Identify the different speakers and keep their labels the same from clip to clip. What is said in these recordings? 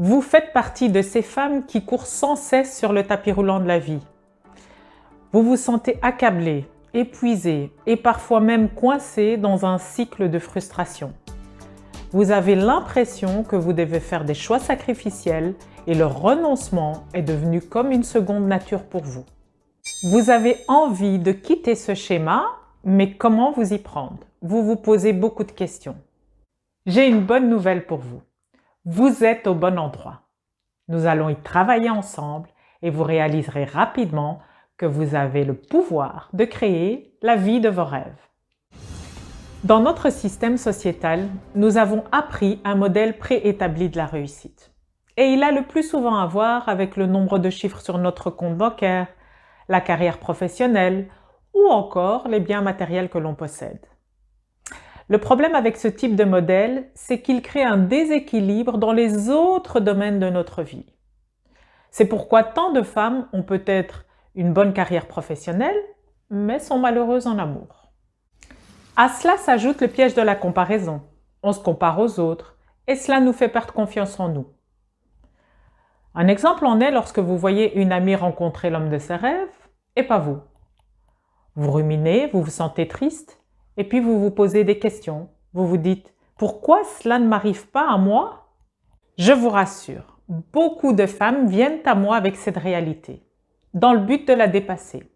Speaker 1: Vous faites partie de ces femmes qui courent sans cesse sur le tapis roulant de la vie. Vous vous sentez accablé, épuisé et parfois même coincé dans un cycle de frustration. Vous avez l'impression que vous devez faire des choix sacrificiels et le renoncement est devenu comme une seconde nature pour vous. Vous avez envie de quitter ce schéma, mais comment vous y prendre? Vous vous posez beaucoup de questions. J'ai une bonne nouvelle pour vous. Vous êtes au bon endroit. Nous allons y travailler ensemble et vous réaliserez rapidement que vous avez le pouvoir de créer la vie de vos rêves. Dans notre système sociétal, nous avons appris un modèle préétabli de la réussite. Et il a le plus souvent à voir avec le nombre de chiffres sur notre compte bancaire, la carrière professionnelle ou encore les biens matériels que l'on possède. Le problème avec ce type de modèle, c'est qu'il crée un déséquilibre dans les autres domaines de notre vie. C'est pourquoi tant de femmes ont peut-être une bonne carrière professionnelle, mais sont malheureuses en amour. À cela s'ajoute le piège de la comparaison. On se compare aux autres et cela nous fait perdre confiance en nous. Un exemple en est lorsque vous voyez une amie rencontrer l'homme de ses rêves et pas vous. Vous ruminez, vous vous sentez triste et puis vous vous posez des questions. Vous vous dites « Pourquoi cela ne m'arrive pas à moi ?» Je vous rassure, beaucoup de femmes viennent à moi avec cette réalité, dans le but de la dépasser.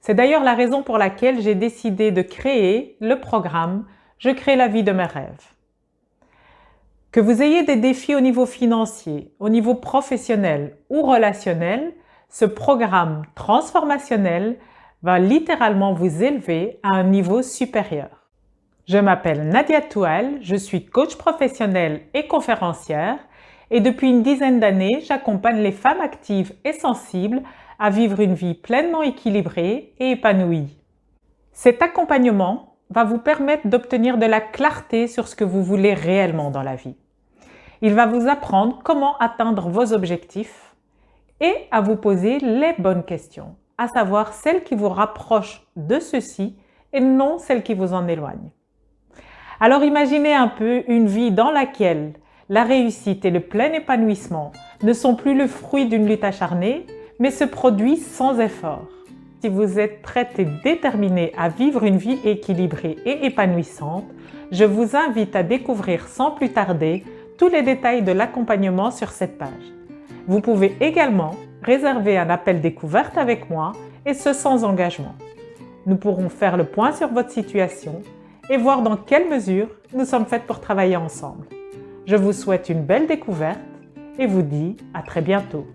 Speaker 1: C'est d'ailleurs la raison pour laquelle j'ai décidé de créer le programme « Je crée la vie de mes rêves ». Que vous ayez des défis au niveau financier, au niveau professionnel ou relationnel, ce programme transformationnel va littéralement vous élever à un niveau supérieur. Je m'appelle Nadia Toual, je suis coach professionnelle et conférencière et depuis une dizaine d'années, j'accompagne les femmes actives et sensibles à vivre une vie pleinement équilibrée et épanouie. Cet accompagnement va vous permettre d'obtenir de la clarté sur ce que vous voulez réellement dans la vie. Il va vous apprendre comment atteindre vos objectifs et à vous poser les bonnes questions, à savoir celles qui vous rapprochent de ceci et non celles qui vous en éloignent. Alors imaginez un peu une vie dans laquelle la réussite et le plein épanouissement ne sont plus le fruit d'une lutte acharnée, mais se produisent sans effort. Si vous êtes prête et déterminée à vivre une vie équilibrée et épanouissante, je vous invite à découvrir sans plus tarder tous les détails de l'accompagnement sur cette page. Vous pouvez également réserver un appel découverte avec moi et ce sans engagement. Nous pourrons faire le point sur votre situation et voir dans quelle mesure nous sommes faites pour travailler ensemble. Je vous souhaite une belle découverte et vous dis à très bientôt.